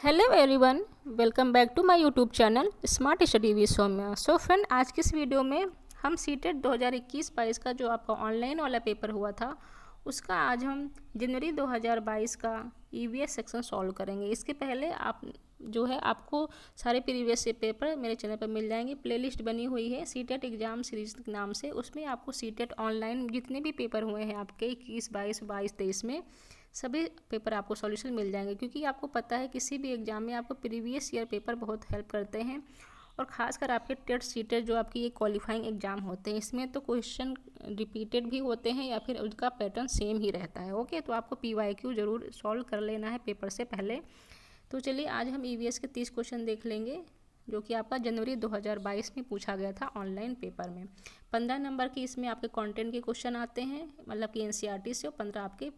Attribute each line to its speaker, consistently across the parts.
Speaker 1: Hello everyone, welcome back to my YouTube channel smart study with Saumya. So friend, आज की इस video में हम सीटेट 2021-22 का जो आपका ऑनलाइन वाला पेपर हुआ था उसका आज हम जनवरी 2022 का ईवीएस सेक्शन सॉल्व करेंगे। इसके पहले आप जो है आपको सारे प्रीवियस से पेपर मेरे चैनल पर मिल जाएंगे। प्लेलिस्ट बनी हुई है सीटेट एग्जाम सीरीज के नाम से, उसमें आपको सीटेट ऑनलाइन जितने भी पेपर हुए हैं आपके 21, 22, 23 में सभी पेपर आपको सॉल्यूशन मिल जाएंगे। क्योंकि आपको पता है किसी भी एग्जाम में आपको प्रीवियस ईयर पेपर बहुत हेल्प करते हैं, और ख़ासकर आपके टेट सीटेट जो आपकी ये क्वालिफाइंग एग्ज़ाम होते हैं इसमें तो क्वेश्चन रिपीटेड भी होते हैं या फिर उसका पैटर्न सेम ही रहता है। ओके, तो आपको पीवाईक्यू ज़रूर सॉल्व कर लेना है पेपर से पहले। तो चलिए आज हम ईवीएस के 30 क्वेश्चन देख लेंगे जो कि आपका जनवरी 2022 में पूछा गया था ऑनलाइन पेपर में। 15 नंबर की इसमें आपके कंटेंट के क्वेश्चन आते हैं, मतलब कि एनसीईआरटी से, और 15 आपके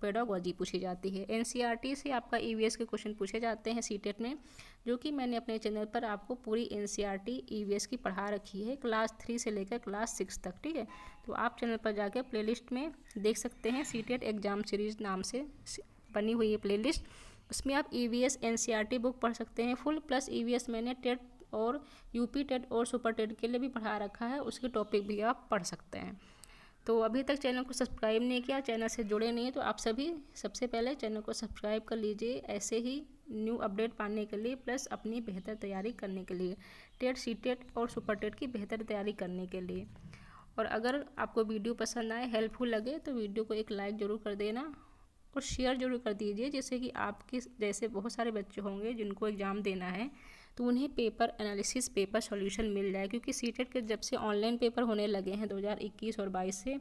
Speaker 1: पेडागोजी पूछी जाती है। एनसीईआरटी से आपका ईवीएस के क्वेश्चन पूछे जाते हैं सीटेट में, जो कि मैंने अपने चैनल पर आपको पूरी एनसीईआरटी ईवीएस की पढ़ा रखी है क्लास 3 से लेकर क्लास 6 तक। ठीक है, तो आप चैनल पर जाकर प्लेलिस्ट में देख सकते हैं। सीटेट एग्जाम सीरीज नाम से बनी हुई है प्लेलिस्ट, उसमें आप ईवीएस एनसीईआरटी बुक पढ़ सकते हैं फुल, प्लस ईवीएस मैंने टेट और यूपी टेट और सुपर टेट के लिए भी पढ़ा रखा है, उसके टॉपिक भी आप पढ़ सकते हैं। तो अभी तक चैनल को सब्सक्राइब नहीं किया, चैनल से जुड़े नहीं हैं, तो आप सभी सबसे पहले चैनल को सब्सक्राइब कर लीजिए ऐसे ही न्यू अपडेट पाने के लिए, प्लस अपनी बेहतर तैयारी करने के लिए, टेट सीटेट और सुपर टेट की बेहतर तैयारी करने के लिए। और अगर आपको वीडियो पसंद आए, हेल्पफुल लगे, तो वीडियो को एक लाइक ज़रूर कर देना और शेयर जरूर कर दीजिए, जिससे कि आपके जैसे बहुत सारे बच्चे होंगे जिनको एग्ज़ाम देना है तो उन्हें पेपर एनालिसिस, पेपर सॉल्यूशन मिल जाए। क्योंकि सीटेट के जब से ऑनलाइन पेपर होने लगे हैं 2021 और 22 से,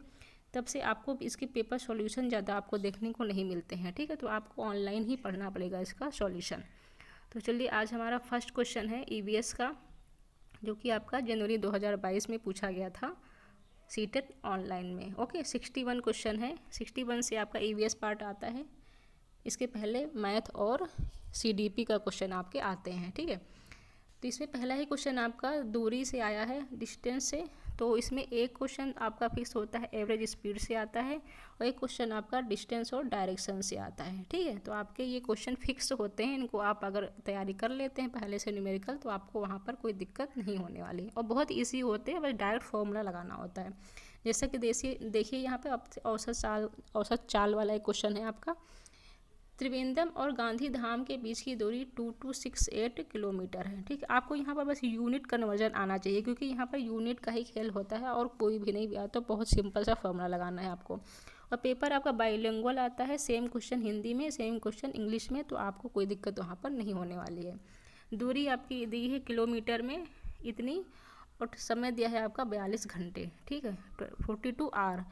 Speaker 1: तब से आपको इसके पेपर सॉल्यूशन ज़्यादा आपको देखने को नहीं मिलते हैं। ठीक है, तो आपको ऑनलाइन ही पढ़ना पड़ेगा इसका सॉल्यूशन। तो चलिए आज हमारा फर्स्ट क्वेश्चन है ईवीएस का, जो कि आपका जनवरी 2022 में पूछा गया था सीटेट ऑनलाइन में। ओके, 61 क्वेश्चन है। 61 से आपका ईवीएस पार्ट आता है, इसके पहले मैथ और सीडीपी का क्वेश्चन आपके आते हैं। ठीक है, तो इसमें पहला ही क्वेश्चन आपका दूरी से आया है, डिस्टेंस से। तो इसमें एक क्वेश्चन आपका फिक्स होता है एवरेज स्पीड से आता है, और एक क्वेश्चन आपका डिस्टेंस और डायरेक्शन से आता है। ठीक है, तो आपके ये क्वेश्चन फिक्स होते हैं, इनको आप अगर तैयारी कर लेते हैं पहले से न्यूमेरिकल, तो आपको वहाँ पर कोई दिक्कत नहीं होने वाली है, और बहुत ईजी होते हैं, बस डायरेक्ट फॉर्मूला लगाना होता है। जैसा कि देखिए यहाँ पे औसत चाल वाला एक क्वेश्चन है आपका। त्रिवेंद्रम और गांधी धाम के बीच की दूरी 2268 किलोमीटर है। ठीक है, आपको यहाँ पर बस यूनिट कन्वर्जन आना चाहिए, क्योंकि यहाँ पर यूनिट का ही खेल होता है और कोई भी नहीं आता, तो बहुत सिंपल सा फॉर्मूला लगाना है आपको। और पेपर आपका बाइलिंगुअल आता है, सेम क्वेश्चन हिंदी में, सेम क्वेश्चन इंग्लिश में, तो आपको कोई दिक्कत वहाँ पर नहीं होने वाली है। दूरी आपकी दी है किलोमीटर में इतनी, और समय दिया है आपका 42 घंटे। ठीक है, 42 आवर।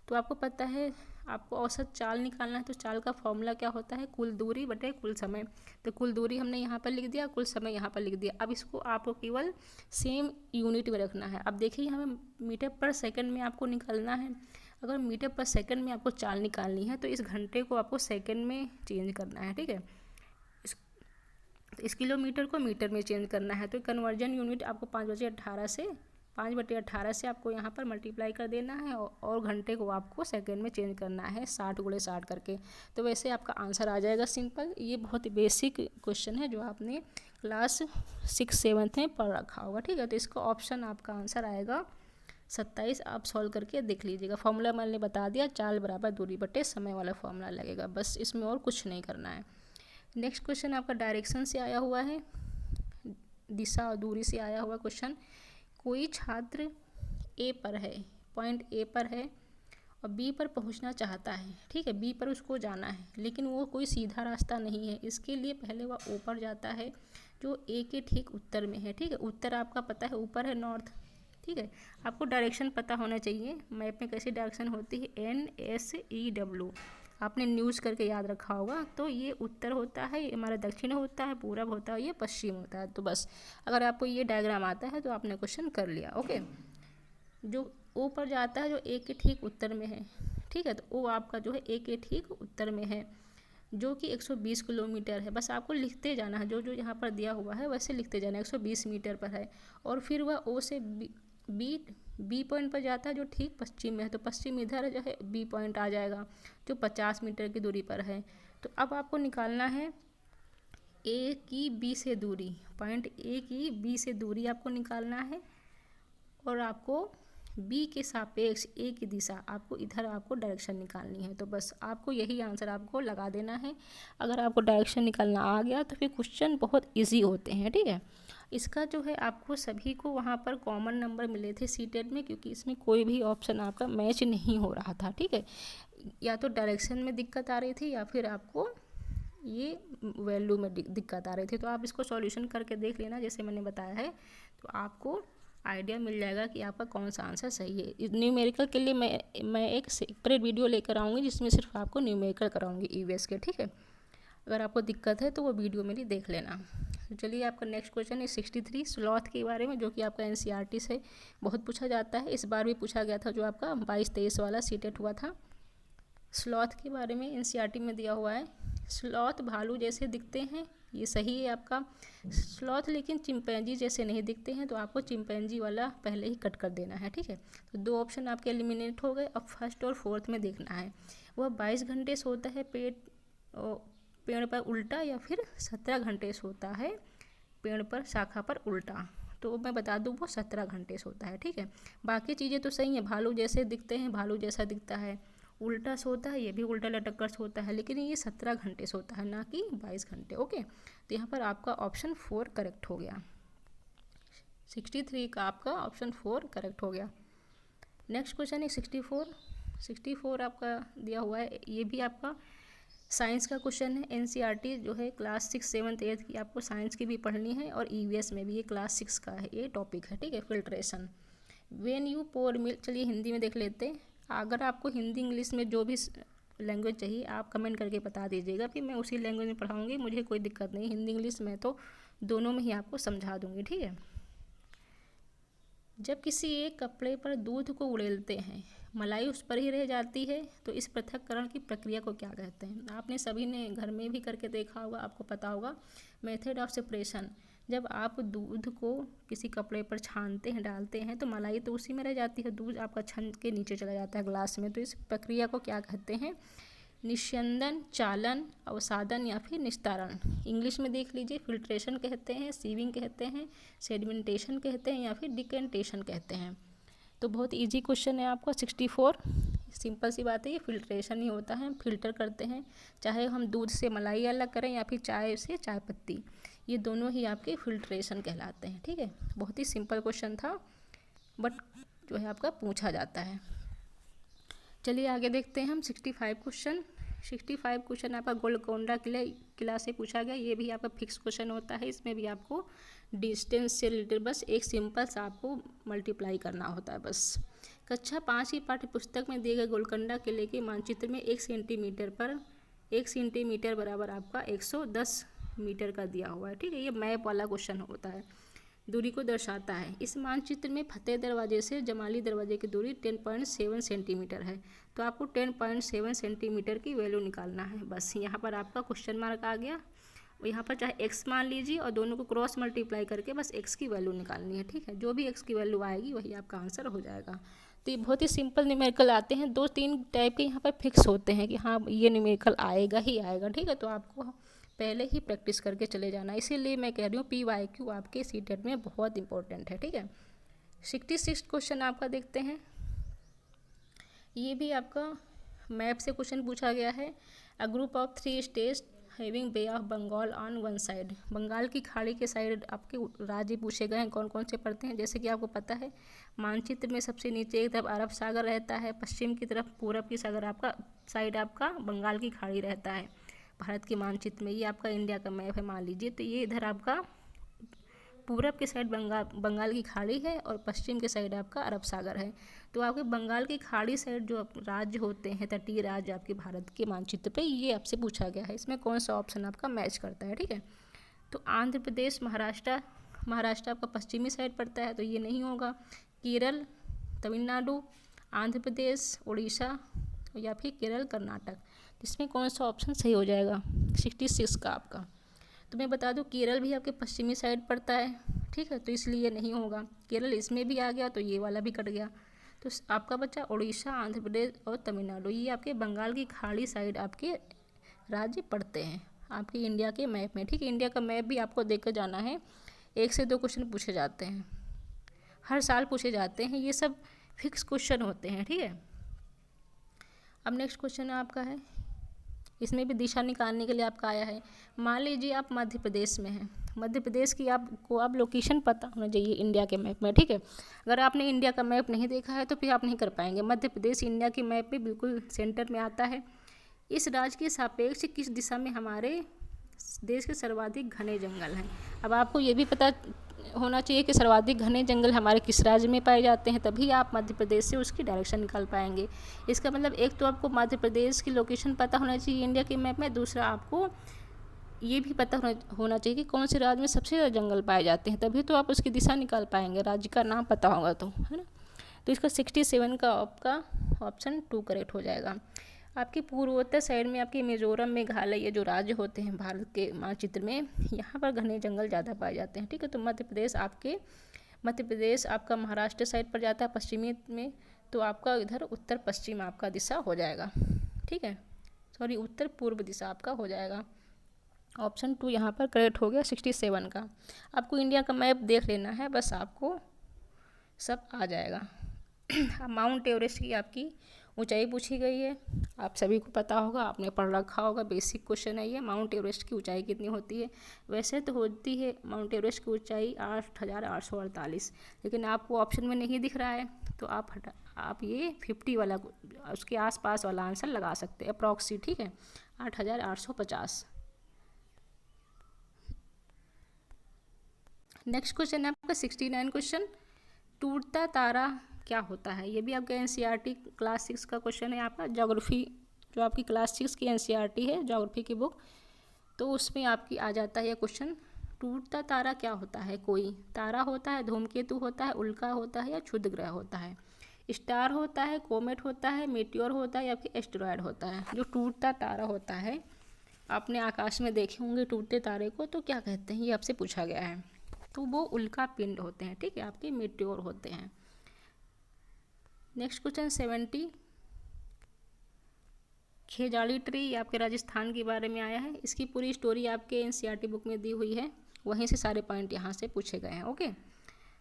Speaker 1: तो आपको पता है आपको औसत चाल निकालना है, तो चाल का फॉर्मूला क्या होता है, कुल दूरी बटे कुल समय। तो कुल दूरी हमने यहाँ पर लिख दिया, कुल समय यहाँ पर लिख दिया। अब इसको आपको केवल सेम यूनिट में रखना है। अब देखिए हमें मीटर पर सेकंड में आपको निकालना है। अगर मीटर पर सेकंड में आपको चाल निकालनी है तो इस घंटे को आपको सेकंड में चेंज करना है। ठीक है, इस किलोमीटर को मीटर में चेंज करना है, तो कन्वर्जन यूनिट आपको 5/18 से आपको यहाँ पर मल्टीप्लाई कर देना है, और घंटे को आपको सेकंड में चेंज करना है 60 × 60 करके। तो वैसे आपका आंसर आ जाएगा सिंपल। ये बहुत ही बेसिक क्वेश्चन है जो आपने क्लास 6-7 में पढ़ रखा होगा। ठीक है, तो इसका ऑप्शन आपका आंसर आएगा 27। आप सॉल्व करके देख लीजिएगा। फॉर्मूला मैंने बता दिया, चाल बराबर दूरी बटे समय वाला फॉर्मूला लगेगा, बस इसमें और कुछ नहीं करना है। नेक्स्ट क्वेश्चन आपका डायरेक्शन से आया हुआ है, दिशा और दूरी से आया हुआ क्वेश्चन। कोई छात्र ए पर है, पॉइंट ए पर है, और बी पर पहुंचना चाहता है। ठीक है, बी पर उसको जाना है, लेकिन वो कोई सीधा रास्ता नहीं है। इसके लिए पहले वह ऊपर जाता है, जो ए के ठीक उत्तर में है। ठीक है, उत्तर आपका पता है ऊपर है, नॉर्थ। ठीक है, आपको डायरेक्शन पता होना चाहिए। मैप में कैसी डायरेक्शन होती है, NSEW, आपने न्यूज़ करके याद रखा होगा। तो ये उत्तर होता है, ये हमारा दक्षिण होता है, पूरब होता है, ये पश्चिम होता है। तो बस अगर आपको ये डायग्राम आता है तो आपने क्वेश्चन कर लिया। ओके, जो ओ पर जाता है जो ए के ठीक उत्तर में है। ठीक है, तो ओ आपका जो है ए के ठीक उत्तर में है, जो कि 120 किलोमीटर है। बस आपको लिखते जाना है, जो जो यहाँ पर दिया हुआ है वैसे लिखते जाना है। 120 मीटर पर है, और फिर वह ओ से बी पॉइंट पर जाता है जो ठीक पश्चिम में है। तो पश्चिम इधर जो है, बी पॉइंट आ जाएगा जो 50 मीटर की दूरी पर है। तो अब आपको निकालना है ए की बी से दूरी, पॉइंट ए की बी से दूरी आपको निकालना है और आपको बी के सापेक्ष ए की दिशा, आपको इधर आपको डायरेक्शन निकालनी है। तो बस आपको यही आंसर आपको लगा देना है। अगर आपको डायरेक्शन निकालना आ गया तो फिर क्वेश्चन बहुत इजी होते हैं, ठीक है। इसका जो है आपको सभी को वहाँ पर कॉमन नंबर मिले थे सीटेट में, क्योंकि इसमें कोई भी ऑप्शन आपका मैच नहीं हो रहा था, ठीक है। या तो डायरेक्शन में दिक्कत आ रही थी या फिर आपको ये वैल्यू में दिक्कत आ रही थी। तो आप इसको सॉल्यूशन करके देख लेना जैसे मैंने बताया है, तो आपको आइडिया मिल जाएगा कि आपका कौन सा आंसर सही है। न्यूमेरिकल के लिए मैं एक सेपरेट वीडियो लेकर आऊँगी जिसमें सिर्फ आपको न्यूमेरिकल कराऊँगी ईवीएस के, ठीक है। अगर आपको दिक्कत है तो वो वीडियो मेरी देख लेना। तो चलिए आपका नेक्स्ट क्वेश्चन है 63 स्लॉथ के बारे में, जो कि आपका एनसीईआरटी से बहुत पूछा जाता है। इस बार भी पूछा गया था, जो आपका 22-23 वाला सीटेट हुआ था। स्लॉथ के बारे में एनसीईआरटी में दिया हुआ है, स्लॉथ भालू जैसे दिखते हैं, ये सही है आपका। स्लॉथ लेकिन चिंपैंजी जैसे नहीं दिखते हैं, तो आपको चिंपैंजी वाला पहले ही कट कर देना है, ठीक है। तो 2 ऑप्शन आपके एलिमिनेट हो गए। अब फर्स्ट और फोर्थ में देखना है, वह 22 घंटे सोता है पेड़ पर उल्टा या फिर 17 घंटे सोता है पेड़ पर शाखा पर उल्टा। तो मैं बता दूँ वो 17 घंटे सोता है, ठीक है। बाकी चीज़ें तो सही हैं, भालू जैसे दिखते हैं, भालू जैसा दिखता है, उल्टा सोता है, ये भी उल्टा लटक कर सोता है, लेकिन ये 17 घंटे सोता है, ना कि 22 घंटे। ओके, तो यहाँ पर आपका ऑप्शन 4 करेक्ट हो गया। 63 का आपका ऑप्शन 4 करेक्ट हो गया। नेक्स्ट क्वेश्चन है 64 आपका दिया हुआ है, ये भी आपका साइंस का क्वेश्चन है। एनसीईआरटी जो है क्लास 6, 7, 8 की आपको साइंस की भी पढ़नी है और ईवीएस में भी ये क्लास 6 का है, ये टॉपिक है, ठीक है। Filtration when you pour milk, चलिए हिंदी में देख लेते हैं। अगर आपको हिंदी इंग्लिश में जो भी लैंग्वेज चाहिए आप कमेंट करके बता दीजिएगा, फिर मैं उसी लैंग्वेज में पढ़ाऊँगी, मुझे कोई दिक्कत नहीं। हिंदी इंग्लिश में तो दोनों में ही आपको समझा दूँगी, ठीक है। जब किसी एक कपड़े पर दूध को उड़ेलते हैं, मलाई उस पर ही रह जाती है, तो इस पृथक्करण की प्रक्रिया को क्या कहते हैं। आपने सभी ने घर में भी करके देखा होगा, आपको पता होगा मेथड ऑफ सेपरेशन। जब आप दूध को किसी कपड़े पर छानते हैं, डालते हैं, तो मलाई तो उसी में रह जाती है, दूध आपका छन के नीचे चला जाता है ग्लास में। तो इस प्रक्रिया को क्या कहते हैं, निस्यंदन, चालन, अवसादन या फिर निस्तारण। इंग्लिश में देख लीजिए, फिल्ट्रेशन कहते हैं, सीविंग कहते हैं, सेडिमेंटेशन कहते हैं या फिर डिकेंटेशन कहते हैं। तो बहुत इजी क्वेश्चन है आपका 64, सिंपल सी बात है, ये फिल्ट्रेशन ही होता है, हम फिल्टर करते हैं, चाहे हम दूध से मलाई अलग करें या फिर चाय से चाय पत्ती, ये दोनों ही आपके फिल्ट्रेशन कहलाते हैं, ठीक है। बहुत ही सिंपल क्वेश्चन था, बट जो है आपका पूछा जाता है। चलिए आगे देखते हैं हम 65 क्वेश्चन आपका गोलकोंडा किला से पूछा गया। ये भी आपका फिक्स क्वेश्चन होता है, इसमें भी आपको डिस्टेंस से रिलेटेड बस एक सिंपल सा आपको मल्टीप्लाई करना होता है बस। कक्षा 5 की पाठ्य पुस्तक में दिए गए गोलकोंडा किले के मानचित्र में 1 सेंटीमीटर बराबर आपका 110 मीटर का दिया हुआ है, ठीक है। ये मैप वाला क्वेश्चन होता है, दूरी को दर्शाता है। इस मानचित्र में फतेह दरवाजे से जमाली दरवाजे की दूरी 10.7 सेंटीमीटर है, तो आपको 10.7 सेंटीमीटर की वैल्यू निकालना है। बस यहाँ पर आपका क्वेश्चन मार्क आ गया, यहाँ पर चाहे x मान लीजिए और दोनों को क्रॉस मल्टीप्लाई करके बस x की वैल्यू निकालनी है, ठीक है। जो भी x की वैल्यू आएगी वही आपका आंसर हो जाएगा। तो ये बहुत ही सिंपल न्यूमेरिकल आते हैं, 2-3 टाइप के यहाँ पर फिक्स होते हैं कि हाँ ये न्यूमेरिकल आएगा ही आएगा, ठीक है। तो आपको पहले ही प्रैक्टिस करके चले जाना, इसीलिए मैं कह रही हूँ PYQ आपके सीटेट में बहुत इंपॉर्टेंट है, ठीक है। 66 क्वेश्चन आपका देखते हैं, ये भी आपका मैप से क्वेश्चन पूछा गया है। A group of 3 states having bay of Bengal on one side, Bengal की खाड़ी के साइड आपके राज्य पूछे गए हैं, कौन कौन से पड़ते हैं। जैसे कि आपको पता है मानचित्र में सबसे नीचे एक तरफ अरब सागर रहता है, पश्चिम की तरफ पूरब की सागर आपका साइड आपका बंगाल की खाड़ी रहता है भारत के मानचित्र में। ये आपका इंडिया का मैप है मान लीजिए, तो ये इधर आपका पूरब के साइड बंगाल की खाड़ी है और पश्चिम के साइड आपका अरब सागर है। तो आपके बंगाल की खाड़ी साइड जो राज्य होते हैं, तटीय राज्य आपके भारत के मानचित्र पे, ये आपसे पूछा गया है, इसमें कौन सा ऑप्शन आपका मैच करता है, ठीक है। तो आंध्र प्रदेश, महाराष्ट्र आपका पश्चिमी साइड पड़ता है, तो ये नहीं होगा। केरल, तमिलनाडु, आंध्र प्रदेश, उड़ीसा या फिर केरल, कर्नाटक, इसमें कौन सा ऑप्शन सही हो जाएगा 66 का आपका। तो मैं बता दूं केरल भी आपके पश्चिमी साइड पड़ता है, ठीक है, तो इसलिए नहीं होगा। केरल इसमें भी आ गया तो ये वाला भी कट गया। तो आपका बच्चा उड़ीसा, आंध्र प्रदेश और तमिलनाडु, ये आपके बंगाल की खाड़ी साइड आपके राज्य पड़ते हैं। आपके इंडिया के मैप में, ठीक है। इंडिया का मैप भी आपको देकर जाना है। 1 से 2 क्वेश्चन पूछे जाते हैं, हर साल पूछे जाते हैं, ये सब फिक्स क्वेश्चन होते हैं, ठीक है। अब नेक्स्ट क्वेश्चन आपका है, इसमें भी दिशा निकालने के लिए आपका आया है। मान लीजिए आप मध्य प्रदेश में हैं, मध्य प्रदेश की आपको अब लोकेशन पता होना चाहिए इंडिया के मैप में, ठीक है। अगर आपने इंडिया का मैप नहीं देखा है तो फिर आप नहीं कर पाएंगे। मध्य प्रदेश इंडिया के मैप में बिल्कुल सेंटर में आता है। इस राज्य के सापेक्ष किस दिशा में हमारे देश के सर्वाधिक घने जंगल हैं। अब आपको ये भी पता होना चाहिए कि सर्वाधिक घने जंगल हमारे किस राज्य में पाए जाते हैं, तभी आप मध्य प्रदेश से उसकी डायरेक्शन निकाल पाएंगे। इसका मतलब एक तो आपको मध्य प्रदेश की लोकेशन पता होना चाहिए इंडिया के मैप में, दूसरा आपको ये भी पता होना चाहिए कि कौन से राज्य में सबसे ज़्यादा जंगल पाए जाते हैं, तभी तो आप उसकी दिशा निकाल पाएंगे, राज्य का नाम पता होगा तो, है ना। तो इसका 67 का आपका ऑप्शन 2 करेक्ट हो जाएगा। आपके पूर्वोत्तर साइड में आपके मिजोरम, मेघालय, ये जो राज्य होते हैं भारत के मानचित्र में, यहाँ पर घने जंगल ज़्यादा पाए जाते हैं, ठीक है। तो मध्य प्रदेश आपका महाराष्ट्र साइड पर जाता है पश्चिमी में, तो आपका इधर उत्तर पश्चिम आपका दिशा हो जाएगा, ठीक है। सॉरी, उत्तर पूर्व दिशा आपका हो जाएगा। ऑप्शन 2 यहाँ पर करेक्ट हो गया 67 का। आपको इंडिया का मैप देख लेना है, बस आपको सब आ जाएगा। माउंट एवरेस्ट की आपकी ऊंचाई पूछी गई है, आप सभी को पता होगा, आपने पढ़ रखा होगा, बेसिक क्वेश्चन है ये। माउंट एवरेस्ट की ऊंचाई कितनी होती है? वैसे तो होती है माउंट एवरेस्ट की ऊंचाई 8,848, लेकिन आपको ऑप्शन में नहीं दिख रहा है, तो आप ये 50 वाला, उसके आसपास वाला आंसर लगा सकते हैं, अप्रॉक्सी, ठीक है, 8,850। नेक्स्ट क्वेश्चन है आपका 69 क्वेश्चन, टूटता तारा क्या होता है? ये भी आपका एनसीईआरटी क्लास 6 का क्वेश्चन है आपका, ज्योग्राफी, जो आपकी क्लास 6 की एनसीईआरटी है ज्योग्राफी की बुक, तो उसमें आपकी आ जाता है ये क्वेश्चन। टूटता तारा क्या होता है? कोई तारा होता है, धूमकेतु होता है, उल्का होता है, या क्षुद्र ग्रह होता है? स्टार होता है, कोमेट होता है, मीटियोर होता है, या फिर एस्टेरॉयड होता है? जो टूटता तारा होता है, आपने आकाश में देखे होंगे टूटते तारे को, तो क्या कहते हैं, ये आपसे पूछा गया है। तो वो उल्का पिंड होते हैं, ठीक है, आपके मीटियोर होते हैं। नेक्स्ट क्वेश्चन 70, खेजाड़ी ट्री आपके राजस्थान के बारे में आया है। इसकी पूरी स्टोरी आपके एनसीईआरटी बुक में दी हुई है, वहीं से सारे पॉइंट यहाँ से पूछे गए हैं, ओके।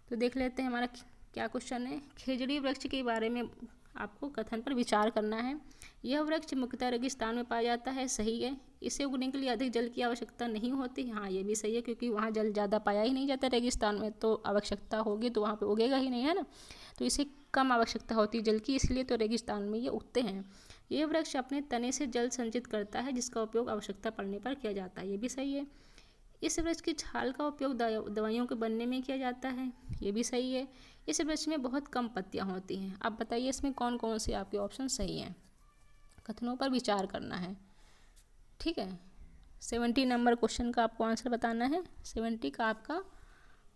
Speaker 1: तो देख लेते हैं हमारा क्या क्वेश्चन है। खेजड़ी वृक्ष के बारे में आपको कथन पर विचार करना है। यह वृक्ष मुख्यतः रेगिस्तान में पाया जाता है, सही है। इसे उगने के लिए अधिक जल की आवश्यकता नहीं होती, हाँ ये भी सही है, क्योंकि वहाँ जल ज़्यादा पाया ही नहीं जाता रेगिस्तान में, तो आवश्यकता होगी तो वहाँ पे उगेगा ही नहीं, है ना। तो इसे कम आवश्यकता होती है जल की, इसलिए तो रेगिस्तान में ये उगते हैं। ये वृक्ष अपने तने से जल संचित करता है, जिसका उपयोग आवश्यकता पड़ने पर किया जाता है, ये भी सही है। इस वृक्ष की छाल का उपयोग दवाइयों के बनने में किया जाता है, ये भी सही है। इस वृक्ष में बहुत कम पत्तियां होती हैं। आप बताइए इसमें कौन कौन से आपके ऑप्शन सही हैं, कथनों पर विचार करना है, ठीक है। 70 नंबर क्वेश्चन का आपको आंसर बताना है। 70 का आपका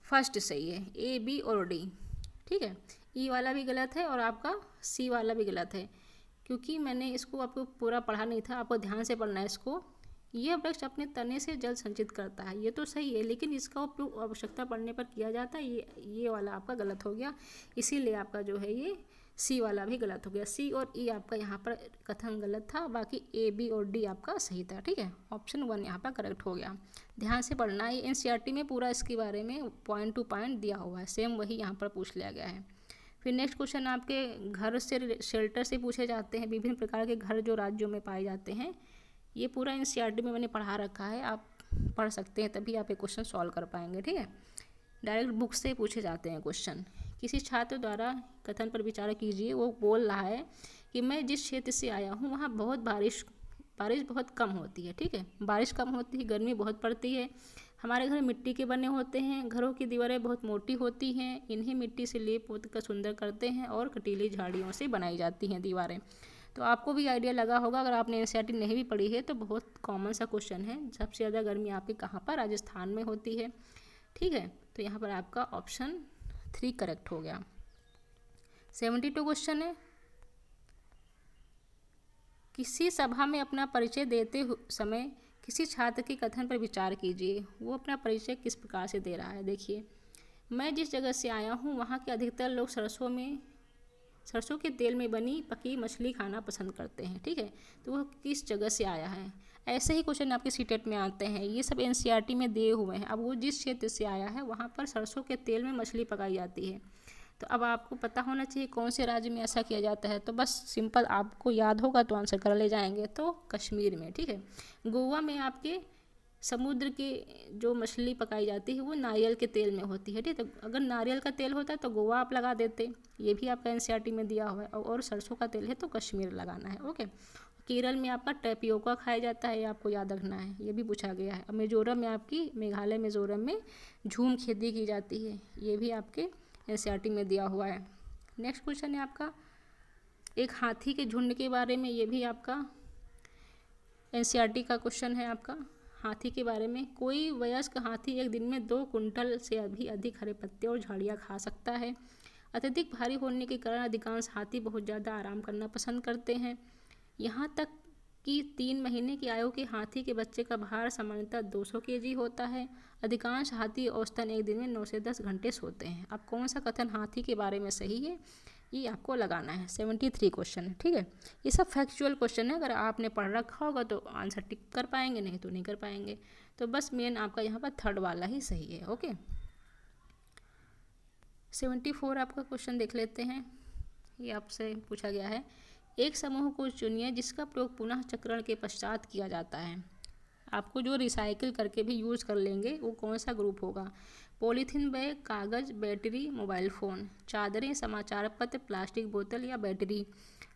Speaker 1: फर्स्ट सही है, ए, बी और डी, ठीक है। ई वाला भी गलत है और आपका सी वाला भी गलत है, क्योंकि मैंने इसको आपको पूरा पढ़ा नहीं था, आपको ध्यान से पढ़ना है इसको। यह वृक्ष अपने तने से जल संचित करता है, ये तो सही है, लेकिन इसका उपयोग आवश्यकता पड़ने पर किया जाता है, ये वाला आपका गलत हो गया, इसीलिए आपका जो है ये सी वाला भी गलत हो गया। सी और ई आपका यहाँ पर कथन गलत था, बाकी ए, बी और डी आपका सही था, ठीक है। ऑप्शन 1 यहाँ पर करेक्ट हो गया। ध्यान से पढ़ना है, एनसीईआरटी में पूरा इसके बारे में पॉइंट टू पॉइंट दिया हुआ है, सेम वही यहाँ पर पूछ लिया गया है। फिर नेक्स्ट क्वेश्चन आपके घर से, शेल्टर से पूछे जाते हैं। विभिन्न प्रकार के घर जो राज्यों में पाए जाते हैं, ये पूरा एनसीईआरटी में मैंने पढ़ा रखा है, आप पढ़ सकते हैं, तभी आप ये क्वेश्चन सॉल्व कर पाएंगे, ठीक है। डायरेक्ट बुक से पूछे जाते हैं क्वेश्चन। किसी छात्र द्वारा कथन पर विचार कीजिए। वो बोल रहा है कि मैं जिस क्षेत्र से आया हूँ वहाँ बहुत बारिश बहुत कम होती है, ठीक है। बारिश कम होती है, गर्मी बहुत पड़ती है। हमारे घर मिट्टी के बने होते हैं, घरों की दीवारें बहुत मोटी होती हैं, इन्हें मिट्टी से लेप पोत कर सुंदर करते हैं और कटीली झाड़ियों से बनाई जाती हैं दीवारें। तो आपको भी आइडिया लगा होगा, अगर आपने एनसीईआरटी नहीं भी पढ़ी है तो बहुत कॉमन सा क्वेश्चन है। सबसे ज़्यादा गर्मी आपके कहाँ पर? राजस्थान में होती है, ठीक है। तो यहाँ पर आपका ऑप्शन 3 करेक्ट हो गया। 72 क्वेश्चन है, किसी सभा में अपना परिचय देते समय किसी छात्र के कथन पर विचार कीजिए। वो अपना परिचय किस प्रकार से दे रहा है, देखिए। मैं जिस जगह से आया हूँ वहाँ के अधिकतर लोग सरसों के तेल में बनी पकी मछली खाना पसंद करते हैं, ठीक है। तो वह किस जगह से आया है? ऐसे ही क्वेश्चन आपके सीटेट में आते हैं। ये सब एनसीईआरटी में दिए हुए हैं। अब वो जिस क्षेत्र से आया है वहाँ पर सरसों के तेल में मछली पकाई जाती है। तो अब आपको पता होना चाहिए कौन से राज्य में ऐसा किया जाता है। तो बस सिंपल आपको याद होगा तो आंसर कर ले जाएंगे। तो कश्मीर में, ठीक है। गोवा में आपके समुद्र की जो मछली पकाई जाती है वो नारियल के तेल में होती है, ठीक है। तो अगर नारियल का तेल होता तो गोवा आप लगा देते, ये भी आपका एनसीईआरटी में दिया हुआ है। और सरसों का तेल है तो कश्मीर लगाना है, ओके। केरल में आपका टैपियोका खाया जाता है, ये आपको याद रखना है, ये भी पूछा गया है। मिजोरम में आपकी मेघालय मिजोरम में झूम खेती की जाती है, ये भी आपके एनसीईआरटी में दिया हुआ है। नेक्स्ट क्वेश्चन है आपका एक हाथी के झुंड के बारे में, ये भी आपका एनसीईआरटी का क्वेश्चन है। आपका हाथी के बारे में, कोई वयस्क हाथी एक दिन में 2 कुंटल से भी अधिक हरे पत्ते और झाड़ियाँ खा सकता है। अत्यधिक भारी होने के कारण अधिकांश हाथी बहुत ज़्यादा आराम करना पसंद करते हैं। यहाँ तक कि 3 महीने की आयु के हाथी के बच्चे का भार सामान्यतः 200 केजी होता है। अधिकांश हाथी औसतन एक दिन में 9 से 10 घंटे सोते हैं। अब कौन सा कथन हाथी के बारे में सही है, ये आपको लगाना है। 73 क्वेश्चन है, ठीक है। ये सब फैक्चुअल क्वेश्चन है, अगर आपने पढ़ रखा होगा तो आंसर टिक कर पाएंगे, नहीं तो नहीं कर पाएंगे। तो बस मेन आपका यहाँ पर थर्ड वाला ही सही है, ओके। 74 आपका क्वेश्चन देख लेते हैं। ये आपसे पूछा गया है, एक समूह को चुनिए जिसका प्रयोग पुनः चक्रण के पश्चात किया जाता है। आपको जो रिसाइकिल करके भी यूज़ कर लेंगे वो कौन सा ग्रुप होगा। पॉलीथीन बैग, कागज़, बैटरी, मोबाइल फ़ोन, चादरें, समाचार पत्र, प्लास्टिक बोतल या बैटरी,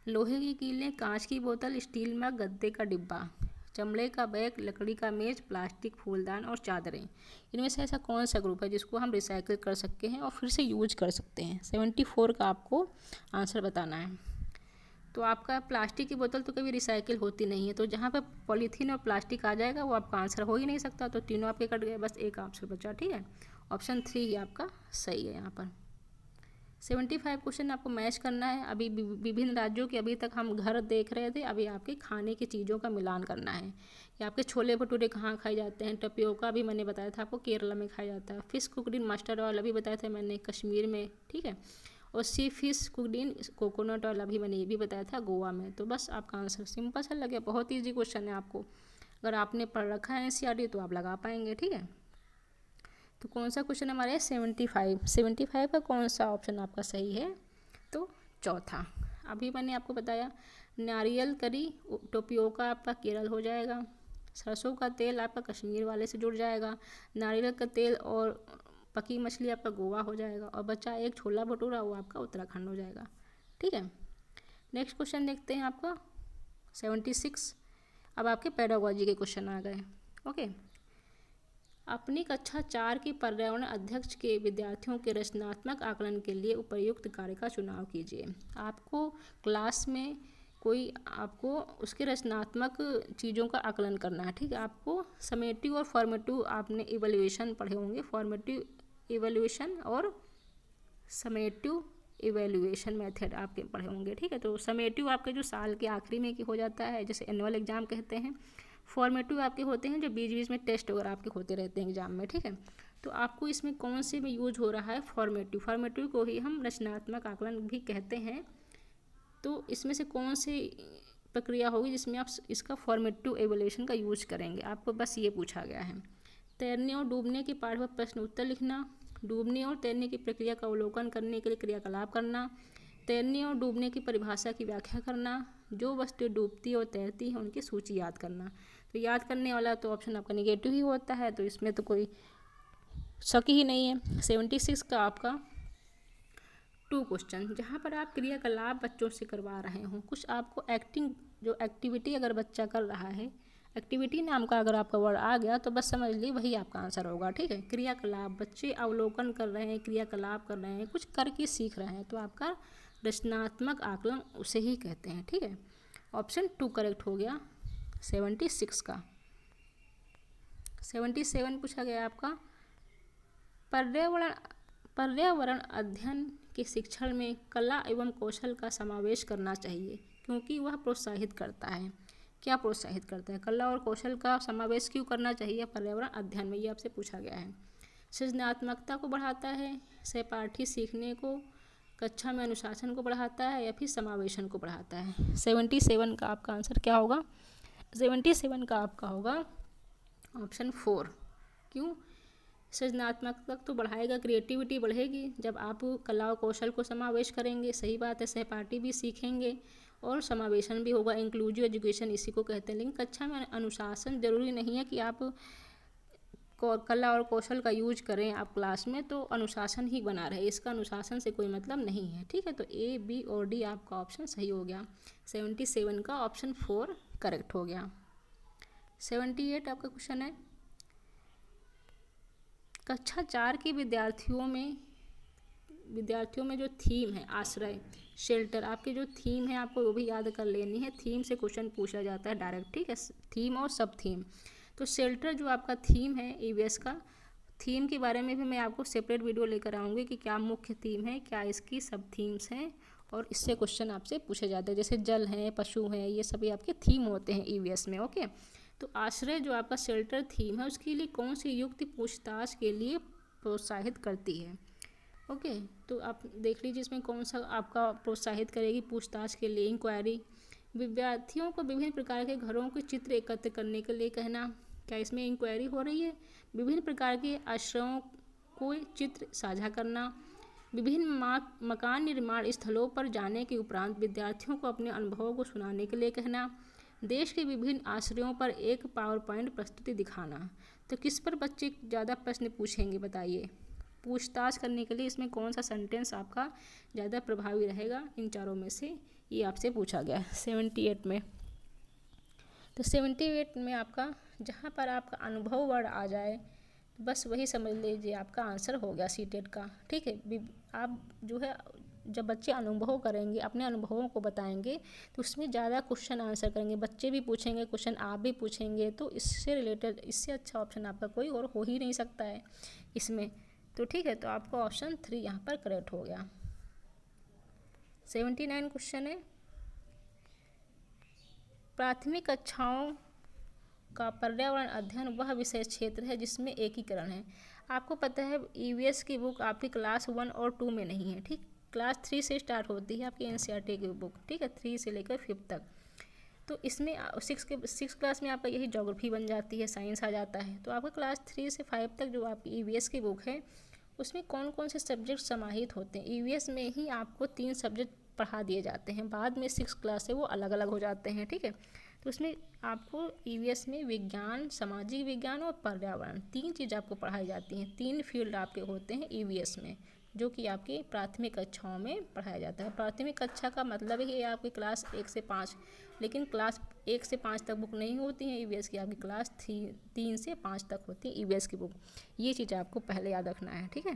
Speaker 1: लोहे की कीलें, कांच की बोतल, स्टील मग, गद्दे का डिब्बा, चमड़े का बैग, लकड़ी का मेज, प्लास्टिक फूलदान और चादरें। इनमें से ऐसा कौन सा ग्रुप है जिसको हम रिसाइकिल कर सकते हैं और फिर से यूज कर सकते हैं। 74 का आपको आंसर बताना है। तो आपका प्लास्टिक की बोतल तो कभी रिसाइकिल होती नहीं है, तो जहाँ पे पॉलीथीन और प्लास्टिक आ जाएगा वो आपका आंसर हो ही नहीं सकता। तो तीनों आपके कट गए, बस एक आंसर बचा, ठीक है। ऑप्शन 3 ही आपका सही है यहाँ पर। 75 क्वेश्चन आपको मैच करना है। अभी विभिन्न राज्यों के अभी तक हम घर देख रहे थे, अभी आपके खाने की चीज़ों का मिलान करना है कि आपके छोले भटूरे कहाँ खाए जाते हैं। टपियोका भी मैंने बताया था आपको केरला में खाया जाता है। Fish cooked in mustard oil अभी बताया था मैंने कश्मीर में, ठीक है। और sea fish cooked in coconut oil अभी मैंने ये भी बताया था गोवा में। तो बस आपका आंसर सिंपल सा लगे, बहुत ईजी क्वेश्चन है। आपको अगर आपने पढ़ रखा है एनसीईआरटी तो आप लगा पाएंगे, ठीक है। तो कौन सा क्वेश्चन हमारे 75 का कौन सा ऑप्शन आपका सही है, तो चौथा। अभी मैंने आपको बताया नारियल करी टोपियोका आपका केरल हो जाएगा, सरसों का तेल आपका कश्मीर वाले से जुड़ जाएगा, नारियल का तेल और पकी मछली आपका गोवा हो जाएगा, और बचा एक छोला भटूरा वो आपका उत्तराखंड हो जाएगा, ठीक है। नेक्स्ट क्वेश्चन देखते हैं आपका 76। अब आपके पेडागोजी के क्वेश्चन आ गए, ओके। अपनी कक्षा 4 की पर्यावरण अध्यक्ष के विद्यार्थियों के रचनात्मक आकलन के लिए उपयुक्त कार्य का चुनाव कीजिए। आपको क्लास में कोई आपको उसके रचनात्मक चीज़ों का आकलन करना है, ठीक है। आपको समेटिव और फॉर्मेटिव आपने इवैल्यूएशन पढ़े होंगे, फॉर्मेटिव इवैल्यूएशन और समेटिव इवैल्यूएशन मेथड आपके पढ़े होंगे, ठीक है। तो समेटिव आपके जो साल के आखिरी में हो जाता है, जैसे एनुअल एग्जाम कहते हैं। फॉर्मेटिव आपके होते हैं जो बीच बीच में टेस्ट वगैरह आपके होते रहते हैं एग्जाम में, ठीक है। तो आपको इसमें कौन से में यूज हो रहा है, फॉर्मेटिव को ही हम रचनात्मक आकलन भी कहते हैं। तो इसमें से कौन सी प्रक्रिया होगी जिसमें आप इसका फॉर्मेटिव एवोल्यूशन का यूज करेंगे, आपको बस ये पूछा गया है। तैरने और डूबने के पाठ पर प्रश्न उत्तर लिखना, डूबने और तैरने की प्रक्रिया का अवलोकन करने के लिए क्रियाकलाप करना, तैरने और डूबने की परिभाषा की व्याख्या करना, जो वस्तुएं डूबती और तैरती हैं उनकी सूची याद करना। तो याद करने वाला तो ऑप्शन आपका निगेटिव ही होता है, तो इसमें तो कोई शक ही नहीं है। 76 का आपका 2 क्वेश्चन, जहाँ पर आप क्रियाकलाप बच्चों से करवा रहे हों, कुछ आपको जो एक्टिविटी अगर बच्चा कर रहा है, एक्टिविटी नाम का अगर आपका वर्ड आ गया तो बस समझ लीजिए वही आपका आंसर होगा, ठीक है। क्रियाकलाप, बच्चे अवलोकन कर रहे हैं, क्रियाकलाप कर रहे हैं, कुछ करके सीख रहे हैं, तो आपका रचनात्मक आकलन उसे ही कहते हैं, ठीक है। ऑप्शन 2 करेक्ट हो गया 76 का। 77 पूछा गया आपका पर्यावरण अध्ययन के शिक्षण में कला एवं कौशल का समावेश करना चाहिए क्योंकि वह प्रोत्साहित करता है। क्या प्रोत्साहित करता है, कला और कौशल का समावेश क्यों करना चाहिए पर्यावरण अध्ययन में, ये आपसे पूछा गया है। सृजनात्मकता को बढ़ाता है, सहपाठी सीखने को, कक्षा में अनुशासन को बढ़ाता है, या फिर समावेशन को बढ़ाता है। 77 का आपका आंसर क्या होगा, 77 का आपका होगा ऑप्शन 4। क्यों? सृजनात्मकता तो बढ़ाएगा, क्रिएटिविटी बढ़ेगी जब आप कला और कौशल को समावेश करेंगे। सही बात है, सहपाठी भी सीखेंगे और समावेशन भी होगा। इंक्लूसिव एजुकेशन इसी को कहते हैं। लेकिन कक्षा में अनुशासन जरूरी नहीं है कि आप कला और कौशल का यूज करें आप क्लास में तो अनुशासन ही बना रहे, इसका अनुशासन से कोई मतलब नहीं है। ठीक है, तो ए, बी और डी आपका ऑप्शन सही हो गया। 77 का ऑप्शन 4 करेक्ट हो गया। 78 आपका क्वेश्चन है, कक्षा 4 के विद्यार्थियों में जो थीम है आश्रय, शेल्टर, आपकी जो थीम है आपको वो भी याद कर लेनी है। थीम से क्वेश्चन पूछा जाता है डायरेक्ट। ठीक है, थीम और सब थीम। तो शेल्टर जो आपका थीम है ईवीएस का, थीम के बारे में भी मैं आपको सेपरेट वीडियो लेकर आऊँगी कि क्या मुख्य थीम है, क्या इसकी सब थीम्स हैं, और इससे क्वेश्चन आपसे पूछे जाते हैं। जैसे जल हैं, पशु हैं, ये सभी आपके थीम होते हैं ईवीएस में। ओके, तो आश्रय जो आपका शेल्टर थीम है उसके लिए कौन सी युक्ति पूछताछ के लिए प्रोत्साहित करती है। ओके, तो आप देख लीजिए इसमें कौन सा आपका प्रोत्साहित करेगी पूछताछ के लिए। इंक्वायरी, विद्यार्थियों को विभिन्न प्रकार के घरों के चित्र एकत्र करने के लिए कहना, क्या इसमें इंक्वायरी हो रही है। विभिन्न प्रकार के आश्रयों को चित्र साझा करना, विभिन्न मकान निर्माण स्थलों पर जाने के उपरांत विद्यार्थियों को अपने अनुभवों को सुनाने के लिए कहना, देश के विभिन्न आश्रयों पर एक पावर पॉइंट प्रस्तुति दिखाना। तो किस पर बच्चे ज़्यादा प्रश्न पूछेंगे बताइए। पूछताछ करने के लिए इसमें कौन सा सेंटेंस आपका ज़्यादा प्रभावी रहेगा, इन चारों में से ये आपसे पूछा गया है 78 में। तो 78 में आपका जहाँ पर आपका अनुभव वर्ड आ जाए बस वही समझ लीजिए आपका आंसर हो गया सीटेट का। ठीक है, आप जो है जब बच्चे अनुभव करेंगे, अपने अनुभवों को बताएंगे तो उसमें ज़्यादा क्वेश्चन आंसर करेंगे, बच्चे भी पूछेंगे क्वेश्चन, आप भी पूछेंगे, तो इससे रिलेटेड इससे अच्छा ऑप्शन आपका कोई और हो ही नहीं सकता है इसमें। तो ठीक है, तो आपका ऑप्शन 3 यहाँ पर करेक्ट हो गया। 79 क्वेश्चन है, प्राथमिक कक्षाओं का पर्यावरण अध्ययन वह विषय क्षेत्र है जिसमें एकीकरण है। आपको पता है ईवीएस की बुक आपकी क्लास 1 और 2 में नहीं है। ठीक, क्लास 3 से स्टार्ट होती है आपकी एनसीईआरटी की बुक। ठीक है, 3 से लेकर 5 तक। तो इसमें 6 क्लास में आपका यही ज्योग्राफी बन जाती है, साइंस आ जाता है। तो आपका क्लास 3 से 5 तक जो आपकी ईवीएस की बुक है उसमें कौन कौन से सब्जेक्ट समाहित होते हैं। ईवीएस में ही आपको 3 सब्जेक्ट पढ़ा दिए जाते हैं, बाद में 6 क्लास से वो अलग अलग हो जाते हैं। ठीक है, तो उसमें आपको ईवीएस में विज्ञान, सामाजिक विज्ञान और पर्यावरण 3 चीज़ आपको पढ़ाई जाती हैं। 3 फील्ड आपके होते हैं ईवीएस में, जो कि आपकी प्राथमिक कक्षाओं में पढ़ाया जाता है। प्राथमिक कक्षा का मतलब ही है आपकी क्लास 1 से 5, लेकिन क्लास 1 से 5 तक बुक नहीं होती है ईवीएस की, आपकी क्लास 3 से 5 तक होती है ईवीएस की बुक। ये चीज़ आपको पहले याद रखना है। ठीक है,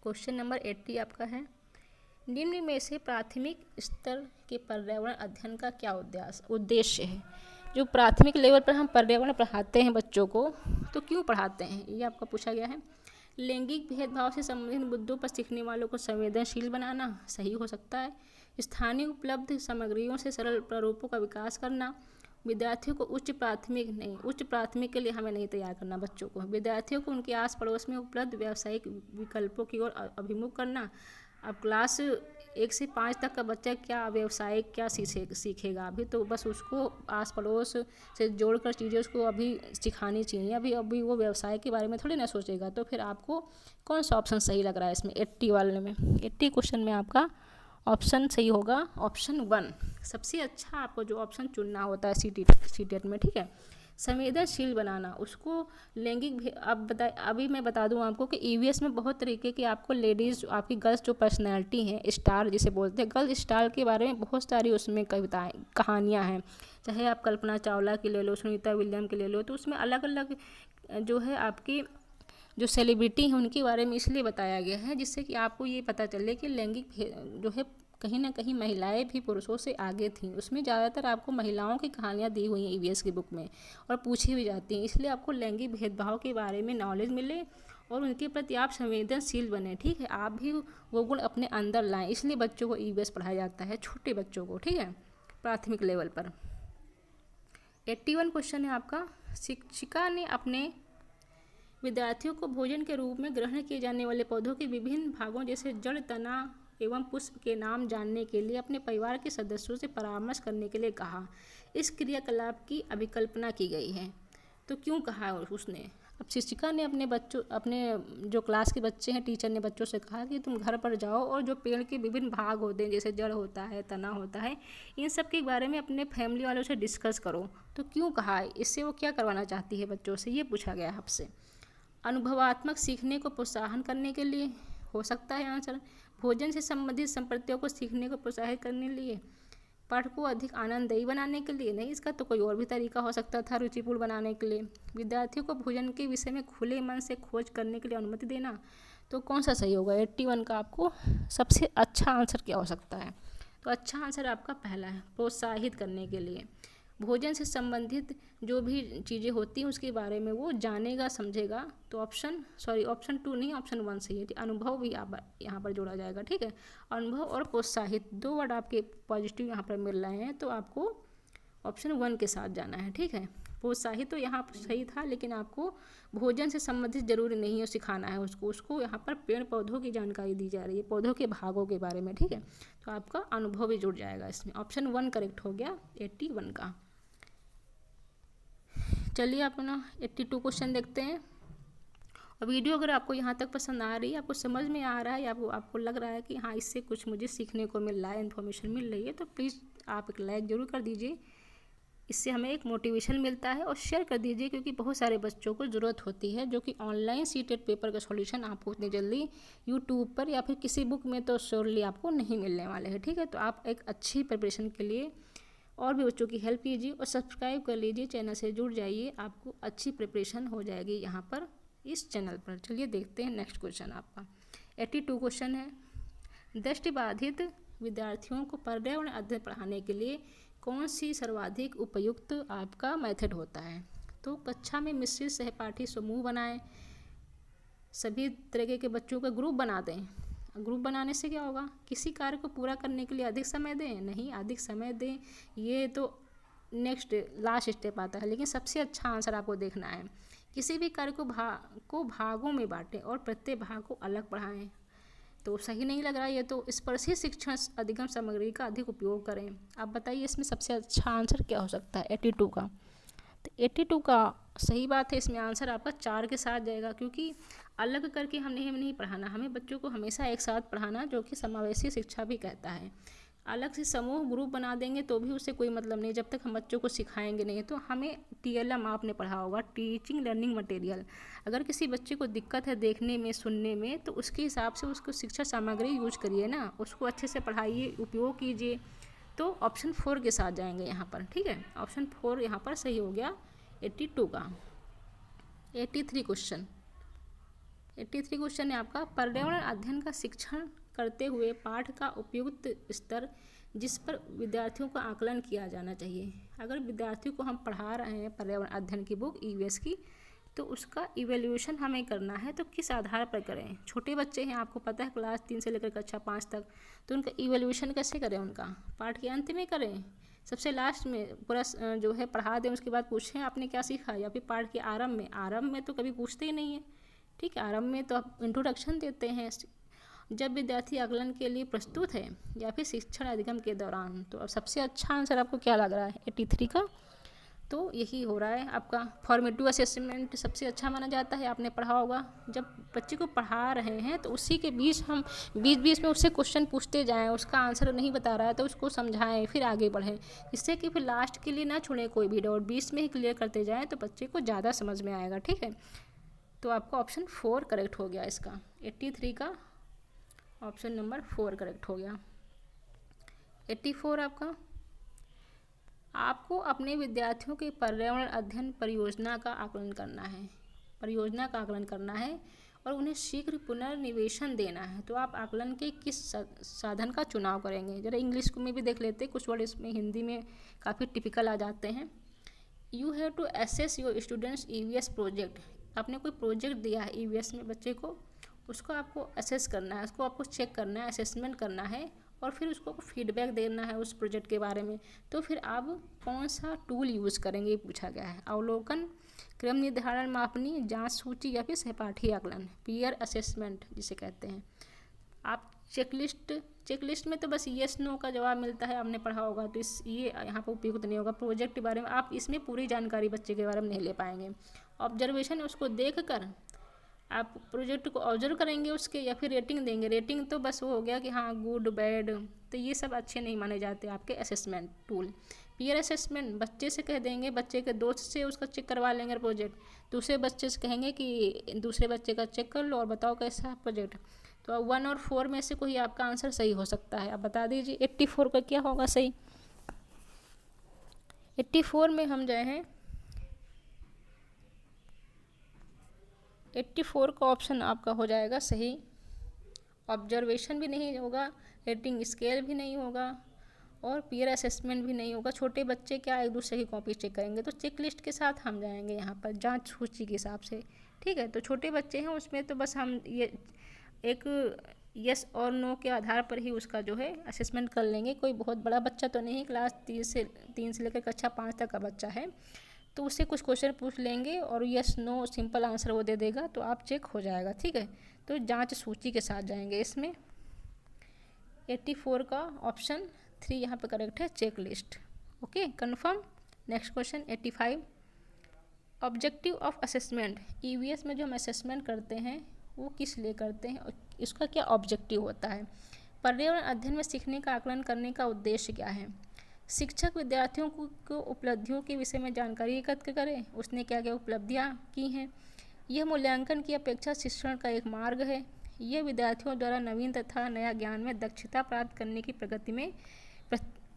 Speaker 1: क्वेश्चन नंबर 80 आपका है, निम्न में से प्राथमिक स्तर के पर्यावरण अध्ययन का क्या उद्देश्य है। जो प्राथमिक लेवल पर हम पर्यावरण पढ़ाते हैं बच्चों को, तो क्यों पढ़ाते हैं ये आपका पूछा गया है। लैंगिक भेदभाव से संबंधित मुद्दों पर सीखने वालों को संवेदनशील बनाना, सही हो सकता है। स्थानीय उपलब्ध सामग्रियों से सरल प्रारूपों का विकास करना, विद्यार्थियों को उच्च प्राथमिक के लिए हमें नहीं तैयार करना बच्चों को, विद्यार्थियों को उनके आस पड़ोस में उपलब्ध व्यावसायिक विकल्पों की ओर अभिमुख करना। अब क्लास 1 से 5 तक का बच्चा क्या व्यवसायिक क्या सीखेगा, अभी तो बस उसको आस पड़ोस से जोड़कर चीज़ें उसको अभी सिखानी चाहिए। अभी वो व्यवसाय के बारे में थोड़ी ना सोचेगा। तो फिर आपको कौन सा ऑप्शन सही लग रहा है इसमें 80 वाले में। 80 क्वेश्चन में आपका ऑप्शन सही होगा ऑप्शन 1। सबसे अच्छा आपको जो ऑप्शन चुनना होता है सीटेट में। ठीक है, संवेदनशील बनाना उसको लैंगिक अभी मैं बता दूं आपको कि ईवीएस में बहुत तरीके की आपको लेडीज़ आपकी गर्ल्स जो पर्सनैलिटी हैं, स्टार जिसे बोलते हैं, गर्ल स्टार के बारे में बहुत सारी उसमें कविताएं कहानियां हैं। चाहे आप कल्पना चावला की ले लो, सुनीता विलियम की ले लो, तो उसमें अलग अलग जो है आपकी जो सेलिब्रिटी हैं उनके बारे में इसलिए बताया गया है जिससे कि आपको ये पता चले कि लैंगिक जो है कहीं ना कहीं महिलाएं भी पुरुषों से आगे थीं। उसमें ज़्यादातर आपको महिलाओं की कहानियाँ दी हुई हैं ईवीएस की बुक में और पूछी भी जाती हैं, इसलिए आपको लैंगिक भेदभाव के बारे में नॉलेज मिले और उनके प्रति आप संवेदनशील बने। ठीक है, आप भी वो गुण अपने अंदर लाएं, इसलिए बच्चों को ईवीएस पढ़ाया जाता है, छोटे बच्चों को। ठीक है, प्राथमिक लेवल पर। 81 क्वेश्चन है आपका, शिक्षिका ने अपने विद्यार्थियों को भोजन के रूप में ग्रहण किए जाने वाले पौधों के विभिन्न भागों जैसे जड़, तना एवं पुष्प के नाम जानने के लिए अपने परिवार के सदस्यों से परामर्श करने के लिए कहा। इस क्रियाकलाप की अभिकल्पना की गई है। तो क्यों कहा उसने? अब शिक्षिका ने अपने जो क्लास के बच्चे हैं, टीचर ने बच्चों से कहा कि तुम घर पर जाओ और जो पेड़ के विभिन्न भाग होते हैं, जैसे जड़ होता है, तना होता है, इन सब के बारे में अपने फैमिली वालों से डिस्कस करो। तो क्यों कहा? इससे वो क्या करवाना चाहती है बच्चों से, ये पूछा गया आपसे। अनुभवात्मक सीखने को प्रोत्साहन करने के लिए हो सकता है आंसर। भोजन से संबंधित संपत्तियों को सीखने को प्रोत्साहित करने के लिए, पाठ को अधिक आनंददायी बनाने के लिए, नहीं, इसका तो कोई और भी तरीका हो सकता था, रुचिपूर्ण बनाने के लिए, विद्यार्थियों को भोजन के विषय में खुले मन से खोज करने के लिए अनुमति देना। तो कौन सा सही होगा? 81 का आपको सबसे अच्छा आंसर क्या हो सकता है? तो अच्छा आंसर आपका पहला है, प्रोत्साहित करने के लिए। भोजन से संबंधित जो भी चीज़ें होती हैं उसके बारे में वो जानेगा, समझेगा। तो ऑप्शन 2 नहीं, ऑप्शन 1 सही है। अनुभव भी यहाँ पर जोड़ा जाएगा, ठीक है। अनुभव और प्रोत्साहित 2 वर्ड आपके पॉजिटिव यहाँ पर मिल रहे हैं, तो आपको ऑप्शन 1 के साथ जाना है, ठीक है। प्रोत्साहित तो यहाँ पर सही था, लेकिन आपको भोजन से संबंधित जरूरी नहीं है सिखाना है उसको यहाँ पर पेड़ पौधों की जानकारी दी जा रही है, पौधों के भागों के बारे में, ठीक है। तो आपका अनुभव भी जुड़ जाएगा इसमें। ऑप्शन 1 करेक्ट हो गया 81 का। चलिए अपना 82 क्वेश्चन देखते हैं। और वीडियो अगर आपको यहाँ तक पसंद आ रही है, आपको समझ में आ रहा है, या आपको लग रहा है कि हाँ इससे कुछ मुझे सीखने को मिल रहा है, इन्फॉर्मेशन मिल रही है, तो प्लीज़ आप एक लाइक ज़रूर कर दीजिए। इससे हमें एक मोटिवेशन मिलता है। और शेयर कर दीजिए, क्योंकि बहुत सारे बच्चों को ज़रूरत होती है, जो कि ऑनलाइन सीटेट पेपर का सॉल्यूशन आपको उतनी जल्दी यूट्यूब पर या फिर किसी बुक में तो श्योरली आपको नहीं मिलने वाले हैं, ठीक है। तो आप एक अच्छी प्रिपरेशन के लिए और भी बच्चों की हेल्प कीजिए और सब्सक्राइब कर लीजिए, चैनल से जुड़ जाइए, आपको अच्छी प्रिपरेशन हो जाएगी यहाँ पर इस चैनल पर। चलिए देखते हैं नेक्स्ट क्वेश्चन आपका 82 क्वेश्चन है। दृष्टिबाधित विद्यार्थियों को पर्यावरण अध्ययन पढ़ाने के लिए कौन सी सर्वाधिक उपयुक्त आपका मेथड होता है? तो कक्षा में मिश्रित सहपाठी समूह बनाएं, सभी तरीके के बच्चों का ग्रुप बना दें। ग्रुप बनाने से क्या होगा? किसी कार्य को पूरा करने के लिए अधिक समय दें, नहीं, अधिक समय दें ये तो नेक्स्ट लास्ट स्टेप आता है, लेकिन सबसे अच्छा आंसर आपको देखना है। किसी भी कार्य को भागों में बांटें और प्रत्येक भाग को अलग पढ़ाएं। तो सही नहीं लग रहा है ये, तो स्पर्शी शिक्षण अधिगम सामग्री का अधिक उपयोग करें। आप बताइए इसमें सबसे अच्छा आंसर क्या हो सकता है 82 का? तो 82 का सही बात है, इसमें आंसर आपका 4 के साथ जाएगा, क्योंकि अलग करके हमें नहीं पढ़ाना, हमें बच्चों को हमेशा एक साथ पढ़ाना, जो कि समावेशी शिक्षा भी कहता है। अलग से समूह ग्रुप बना देंगे तो भी उससे कोई मतलब नहीं, जब तक हम बच्चों को सिखाएंगे नहीं। तो हमें TLM आपने पढ़ा होगा, टीचिंग लर्निंग मटेरियल। अगर किसी बच्चे को दिक्कत है देखने में, सुनने में, तो उसके हिसाब से उसको शिक्षा सामग्री यूज करिए ना, उसको अच्छे से पढ़ाइए, उपयोग कीजिए। तो ऑप्शन 4 के साथ जाएंगे यहाँ पर, ठीक है। ऑप्शन 4 यहाँ पर सही हो गया 82 का। 83 क्वेश्चन है आपका, पर्यावरण अध्ययन का शिक्षण करते हुए पाठ का उपयुक्त स्तर जिस पर विद्यार्थियों का आकलन किया जाना चाहिए। अगर विद्यार्थियों को हम पढ़ा रहे हैं पर्यावरण अध्ययन की बुक EVS की, तो उसका इवेल्यूशन हमें करना है, तो किस आधार पर करें? छोटे बच्चे हैं, आपको पता है, क्लास 3 से लेकर कक्षा 5 तक, तो उनका इवेल्यूशन कैसे करें? उनका पाठ के अंत में करें, सबसे लास्ट में पूरा जो है पढ़ा दें, उसके बाद पूछें आपने क्या सीखा, या फिर पाठ के आरंभ में तो कभी पूछते ही नहीं है, ठीक है। आरंभ में तो आप इंट्रोडक्शन देते हैं जब विद्यार्थी आकलन के लिए प्रस्तुत है, या फिर शिक्षण अधिगम के दौरान। तो अब सबसे अच्छा आंसर आपको क्या लग रहा है 83 का? तो यही हो रहा है आपका। फॉर्मेटिव असेसमेंट सबसे अच्छा माना जाता है, आपने पढ़ा होगा। जब बच्चे को पढ़ा रहे हैं तो उसी के बीच हम बीच में उससे क्वेश्चन पूछते जाएं, उसका आंसर नहीं बता रहा है तो उसको समझाएं, फिर आगे बढ़ें, इससे कि फिर लास्ट के लिए ना छोड़ें कोई भी डाउट, बीच में ही क्लियर करते जाएं, तो बच्चे को ज़्यादा समझ में आएगा, ठीक है। तो आपका ऑप्शन 4 करेक्ट हो गया इसका, 83 का ऑप्शन नंबर 4 करेक्ट हो गया। 84 आपको अपने विद्यार्थियों के पर्यावरण अध्ययन परियोजना का आकलन करना है और उन्हें शीघ्र पुनर्निवेशन देना है। तो आप आकलन के किस साधन का चुनाव करेंगे? जरा इंग्लिश में भी देख लेते, कुछ वर्ड इसमें हिंदी में काफ़ी टिपिकल आ जाते हैं। You have to assess your students EVS project. आपने कोई प्रोजेक्ट दिया है EVS में बच्चे को, उसको आपको असेस करना है, उसको आपको चेक करना है, असेसमेंट करना है, और फिर उसको फीडबैक देना है उस प्रोजेक्ट के बारे में। तो फिर आप कौन सा टूल यूज़ करेंगे, ये पूछा गया है। अवलोकन, क्रम निर्धारण, मापनी, जांच सूची, या फिर सहपाठी आकलन, पीयर असेसमेंट जिसे कहते हैं। आप चेकलिस्ट में तो बस येस नो का जवाब मिलता है, आपने पढ़ा होगा, तो ये यहाँ पर उपयुक्त नहीं होगा। प्रोजेक्ट के बारे में आप इसमें पूरी जानकारी बच्चे के बारे में नहीं ले पाएंगे। ऑब्जर्वेशन उसको देख कर आप प्रोजेक्ट को ऑब्जर्व करेंगे उसके, या फिर रेटिंग देंगे। रेटिंग तो बस वो हो गया कि हाँ गुड बैड, तो ये सब अच्छे नहीं माने जाते आपके असेसमेंट टूल। पीयर असेसमेंट बच्चे से कह देंगे, बच्चे के दोस्त से उसका चेक करवा लेंगे प्रोजेक्ट, दूसरे बच्चे से कहेंगे कि दूसरे बच्चे का चेक कर लो और बताओ कैसा है प्रोजेक्ट। तो 1 और 4 में से कोई आपका आंसर सही हो सकता है, आप बता दीजिए 84 का क्या होगा सही। 84 में हम जाए हैं, 84 का ऑप्शन आपका हो जाएगा सही। ऑब्जर्वेशन भी नहीं होगा, रेटिंग स्केल भी नहीं होगा, और पीयर असेसमेंट भी नहीं होगा। छोटे बच्चे क्या एक दूसरे की कॉपी चेक करेंगे, तो चेक लिस्ट के साथ हम जाएंगे यहाँ पर जांच सूची के हिसाब से, ठीक है। तो छोटे बच्चे हैं उसमें तो बस हम ये एक यस और नो के आधार पर ही उसका जो है असेसमेंट कर लेंगे। कोई बहुत बड़ा बच्चा तो नहीं, क्लास 3 से लेकर कक्षा 5 तक का बच्चा है, तो उससे कुछ क्वेश्चन पूछ लेंगे और यस नो सिंपल आंसर वो दे देगा, तो आप चेक हो जाएगा, ठीक है। तो जांच सूची के साथ जाएंगे इसमें। 84 का ऑप्शन 3 यहाँ पे करेक्ट है, check list. Okay, confirm. Next question 85, objective of assessment. EVS में जो हम असेसमेंट करते हैं वो किस लिए करते हैं और इसका क्या ऑब्जेक्टिव होता है। पर्यावरण अध्ययन में सीखने का आकलन करने का उद्देश्य क्या है। शिक्षक विद्यार्थियों को उपलब्धियों के विषय में जानकारी एकत्र करें, उसने क्या क्या उपलब्धियाँ की हैं। यह मूल्यांकन की अपेक्षा शिक्षण का एक मार्ग है। यह विद्यार्थियों द्वारा नवीन तथा नया ज्ञान में दक्षता प्राप्त करने की प्रगति में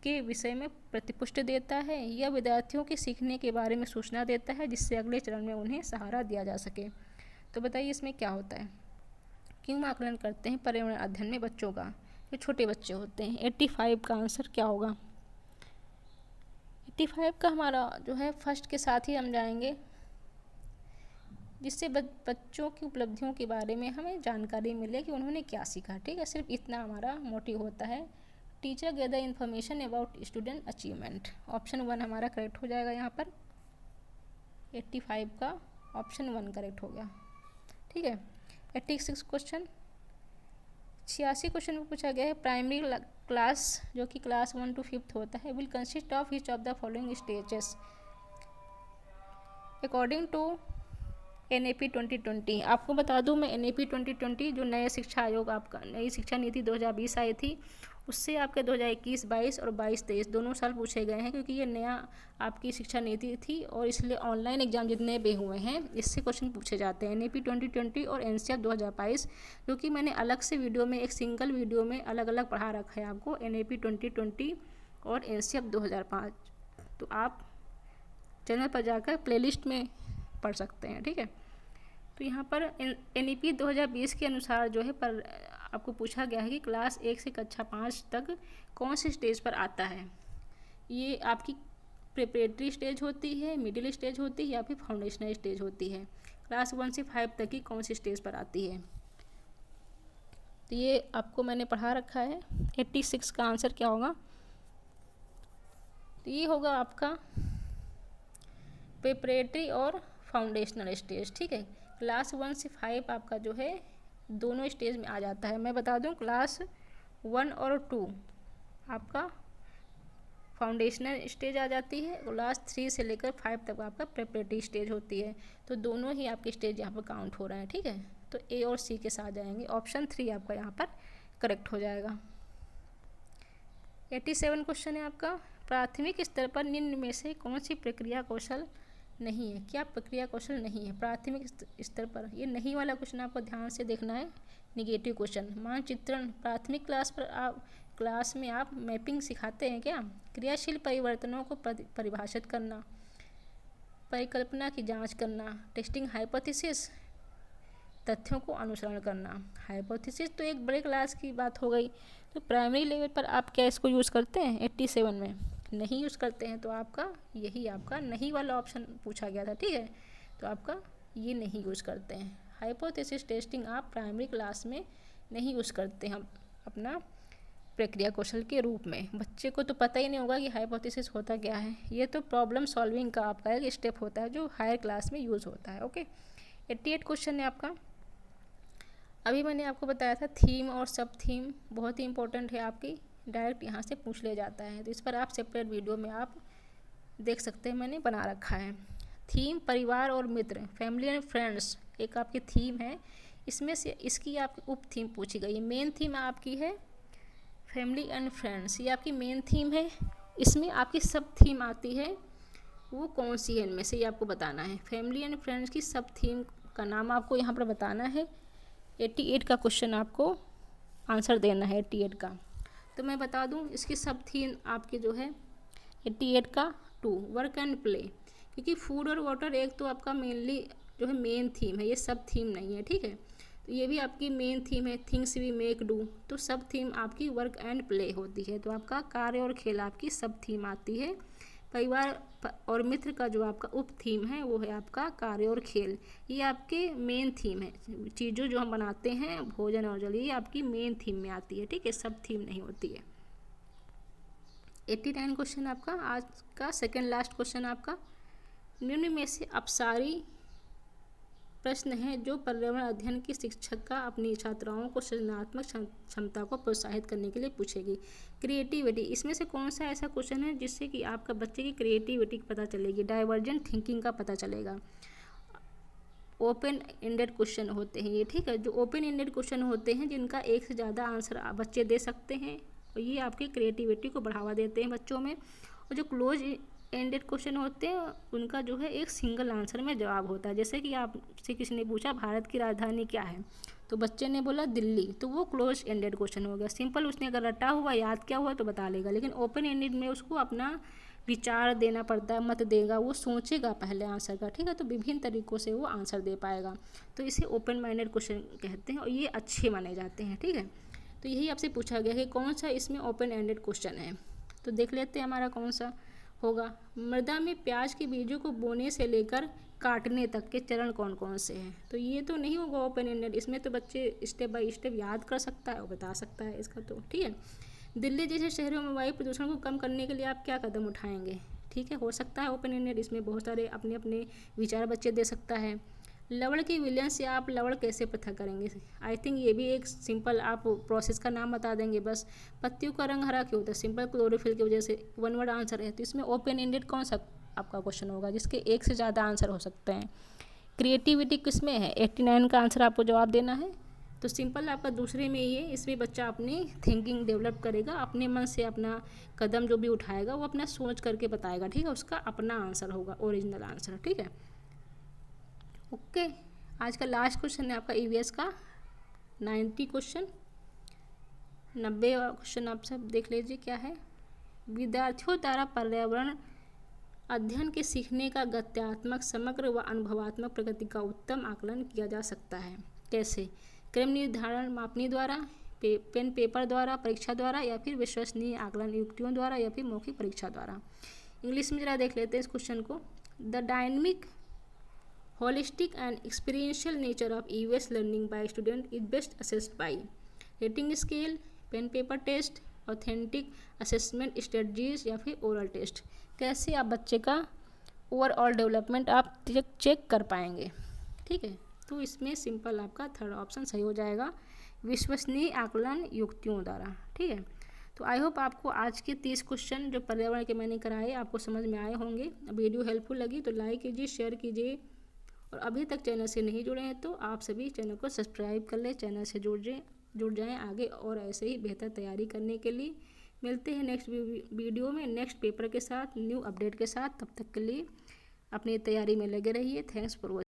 Speaker 1: के विषय में प्रतिपुष्टि देता है। यह विद्यार्थियों के सीखने के बारे में सूचना देता है जिससे अगले चरण में उन्हें सहारा दिया जा सके। तो बताइए इसमें क्या होता है, क्यों आकलन करते हैं पर्यावरण अध्ययन में बच्चों का, जो छोटे बच्चे होते हैं। 85 का आंसर क्या होगा। 85 का हमारा जो है फर्स्ट के साथ ही हम जाएंगे, जिससे बच्चों की उपलब्धियों के बारे में हमें जानकारी मिले कि उन्होंने क्या सीखा, ठीक है। सिर्फ इतना हमारा मोटिव होता है। Teacher gather information about student achievement. Option 1 हमारा करेक्ट हो जाएगा यहाँ पर। 85 का ऑप्शन 1 करेक्ट हो गया, ठीक है। 86 क्वेश्चन, 86 क्वेश्चन में पूछा गया है प्राइमरी क्लास जो कि क्लास 1 to 5th होता है will consist of each of the following stages according to NAP 2020। आपको बता दूं मैं NAP 2020 जो नया शिक्षा आयोग आपका नई शिक्षा नीति 2020 आई थी, उससे आपके 2021-22 और 22-23 दोनों साल पूछे गए हैं, क्योंकि ये नया आपकी शिक्षा नीति थी और इसलिए ऑनलाइन एग्जाम जितने भी हुए हैं इससे क्वेश्चन पूछे जाते हैं। NAP 2020 और NCERT 2022, जो कि मैंने अलग से वीडियो में एक सिंगल वीडियो में अलग अलग पढ़ा रखा है आपको NAP 2020 और NCERT 2005। तो आप चैनल पर जाकर प्लेलिस्ट में पढ़ सकते हैं, ठीक है। तो यहाँ पर NEP 2020 के अनुसार जो है पर आपको पूछा गया है कि क्लास 1 से कक्षा 5 तक कौन से स्टेज पर आता है। ये आपकी प्रिपरेटरी स्टेज होती है, मिडिल स्टेज होती है या फिर फाउंडेशनल स्टेज होती है। क्लास 1 से 5 तक की कौन सी स्टेज पर आती है, तो ये आपको मैंने पढ़ा रखा है। 86 का आंसर क्या होगा, तो ये होगा आपका प्रिपरेटरी और फाउंडेशनल स्टेज, ठीक है। क्लास 1 से 5 आपका जो है दोनों स्टेज में आ जाता है। मैं बता दूं क्लास 1 और 2 आपका फाउंडेशनल स्टेज आ जाती है, क्लास 3 से लेकर 5 तक आपका प्रिपरेटरी स्टेज होती है। तो दोनों ही आपके स्टेज यहाँ पर काउंट हो रहे हैं, ठीक है। तो A और C के साथ जाएंगे, ऑप्शन 3 आपका यहाँ पर करेक्ट हो जाएगा। 87 क्वेश्चन है आपका, प्राथमिक स्तर पर निम्न में से कौन सी प्रक्रिया कौशल नहीं है। क्या प्रक्रिया कौशल नहीं है प्राथमिक स्तर पर, ये नहीं वाला क्वेश्चन आपको ध्यान से देखना है। निगेटिव क्वेश्चन, मानचित्रण। प्राथमिक क्लास में आप मैपिंग सिखाते हैं क्या। क्रियाशील परिवर्तनों को परिभाषित करना, परिकल्पना की जांच करना, टेस्टिंग हाइपोथेसिस, तथ्यों को अनुसरण करना। हाइपोथेसिस तो एक बड़े क्लास की बात हो गई, तो प्राइमरी लेवल पर आप क्या इसको यूज़ करते हैं। 87 में नहीं यूज़ करते हैं, तो आपका यही आपका नहीं वाला ऑप्शन पूछा गया था, ठीक है। तो आपका ये नहीं यूज़ करते हैं। हाइपोथेसिस टेस्टिंग आप प्राइमरी क्लास में नहीं यूज़ करते हैं अपना प्रक्रिया कौशल के रूप में। बच्चे को तो पता ही नहीं होगा कि हाइपोथेसिस होता क्या है। ये तो प्रॉब्लम सॉल्विंग का आपका एक स्टेप होता है जो हायर क्लास में यूज़ होता है। ओके, 88 क्वेश्चन है आपका, अभी मैंने आपको बताया था थीम और सब थीम बहुत ही इंपॉर्टेंट है आपकी, डायरेक्ट यहाँ से पूछ लिया जाता है, तो इस पर आप सेपरेट वीडियो में आप देख सकते हैं, मैंने बना रखा है। थीम परिवार और मित्र, फैमिली एंड फ्रेंड्स एक आपकी थीम है, इसमें से इसकी आपकी उप थीम पूछी गई है। मेन थीम आपकी है फैमिली एंड फ्रेंड्स, ये आपकी मेन थीम है। इसमें आपकी सब थीम आती है, वो कौन सी है इनमें से ये आपको बताना है। फैमिली एंड फ्रेंड्स की सब थीम का नाम आपको यहाँ पर बताना है। 88 का क्वेश्चन आपको आंसर देना है, 88 का। तो मैं बता दूँ इसकी सब थीम आपकी जो है 88 का 2 वर्क एंड प्ले, क्योंकि फूड और वाटर एक तो आपका मेनली जो है मेन थीम है, ये सब थीम नहीं है, ठीक है। तो ये भी आपकी मेन थीम है, थिंग्स वी मेक डू, तो सब थीम आपकी वर्क एंड प्ले होती है। तो आपका कार्य और खेल आपकी सब थीम आती है। परिवार और मित्र का जो आपका उप थीम है वो है आपका कार्य और खेल, ये आपके मेन थीम है। चीज़ों जो हम बनाते हैं भोजन और जल, ये आपकी मेन थीम में आती है, ठीक है, सब थीम नहीं होती है। 89 क्वेश्चन आपका आज का सेकंड लास्ट क्वेश्चन आपका, निम्न में से अपसारी प्रश्न है जो पर्यावरण अध्ययन की शिक्षक का अपनी छात्राओं को सृजनात्मक क्षमता को प्रोत्साहित करने के लिए पूछेगी। क्रिएटिविटी, इसमें से कौन सा ऐसा क्वेश्चन है जिससे कि आपका बच्चे की क्रिएटिविटी पता चलेगी, डाइवर्जेंट थिंकिंग का पता चलेगा। ओपन एंडेड क्वेश्चन होते हैं ये, ठीक है, जो ओपन एंडेड क्वेश्चन होते हैं जिनका एक से ज़्यादा आंसर बच्चे दे सकते हैं, और ये आपकी क्रिएटिविटी को बढ़ावा देते हैं बच्चों में। और जो क्लोज एंडेड क्वेश्चन होते हैं उनका जो है एक सिंगल आंसर में जवाब होता है। जैसे कि आपसे किसी ने पूछा भारत की राजधानी क्या है, तो बच्चे ने बोला दिल्ली, तो वो क्लोज एंडेड क्वेश्चन हो गया, सिंपल। उसने अगर रटा हुआ याद किया हुआ तो बता लेगा। लेकिन ओपन एंडेड में उसको अपना विचार देना पड़ता है, मत देगा, वो सोचेगा पहले आंसर का, ठीक है, तो विभिन्न तरीक़ों से वो आंसर दे पाएगा। तो इसे ओपन माइंडेड क्वेश्चन कहते हैं और ये अच्छे माने जाते हैं, ठीक है। तो यही आपसे पूछा गया कि कौन सा इसमें ओपन एंडेड क्वेश्चन है, तो देख लेते हैं हमारा कौन सा होगा। मृदा में प्याज के बीजों को बोने से लेकर काटने तक के चरण कौन कौन से हैं, तो ये तो नहीं होगा ओपन एंडेड, इसमें तो बच्चे स्टेप बाय स्टेप याद कर सकता है और बता सकता है इसका, तो ठीक है। दिल्ली जैसे शहरों में वायु प्रदूषण को कम करने के लिए आप क्या कदम उठाएंगे, ठीक है, हो सकता है ओपन एंडेड, इसमें बहुत सारे अपने अपने विचार बच्चे दे सकता है। लवण की विलयन से आप लवण कैसे पृथक करेंगे, आई थिंक ये भी एक सिंपल आप प्रोसेस का नाम बता देंगे बस। पत्तियों का रंग हरा क्यों होता है, सिंपल क्लोरोफिल की वजह से, वन वर्ड आंसर है। तो इसमें ओपन एंडेड कौन सा आपका क्वेश्चन होगा जिसके एक से ज़्यादा आंसर हो सकते हैं। क्रिएटिविटी किसमें है, 89 का आंसर आपको जवाब देना है। तो सिंपल आपका दूसरे में ही है, इसमें बच्चा अपनी थिंकिंग डेवलप करेगा, अपने मन से अपना कदम जो भी उठाएगा वो अपना सोच करके बताएगा, ठीक है, उसका अपना आंसर होगा, ओरिजिनल आंसर, ठीक है। ओके, आज का लास्ट क्वेश्चन है आपका ईवीएस का 90 क्वेश्चन, 90 क्वेश्चन आप सब देख लीजिए क्या है। विद्यार्थियों द्वारा पर्यावरण अध्ययन के सीखने का गत्यात्मक, समग्र व अनुभवात्मक प्रगति का उत्तम आकलन किया जा सकता है। कैसे, क्रम निर्धारण मापनी द्वारा, पेन पेपर द्वारा, परीक्षा द्वारा, या फिर विश्वसनीय आकलन युक्तियों द्वारा, या फिर मौखिक परीक्षा द्वारा। इंग्लिश में जरा देख लेते हैं इस क्वेश्चन को। The dynamic holistic and experiential nature of EVS learning by student is best assessed by rating scale, pen paper test, authentic assessment strategies, या फिर oral test। कैसे आप बच्चे का ओवरऑल डेवलपमेंट आप चेक कर पाएंगे, ठीक है। तो इसमें सिंपल आपका थर्ड ऑप्शन सही हो जाएगा, विश्वसनीय आकलन युक्तियों द्वारा, ठीक है। तो आई होप आपको आज के 30 क्वेश्चन जो पर्यावरण के मैंने कराए आपको समझ में आए होंगे। वीडियो हेल्पफुल लगी तो लाइक कीजिए, शेयर कीजिए, और अभी तक चैनल से नहीं जुड़े हैं तो आप सभी चैनल को सब्सक्राइब कर लें, चैनल से जुड़ जाएं आगे और ऐसे ही बेहतर तैयारी करने के लिए। मिलते हैं नेक्स्ट वीडियो में नेक्स्ट पेपर के साथ, न्यू अपडेट के साथ। तब तक के लिए अपनी तैयारी में लगे रहिए। Thanks for watching.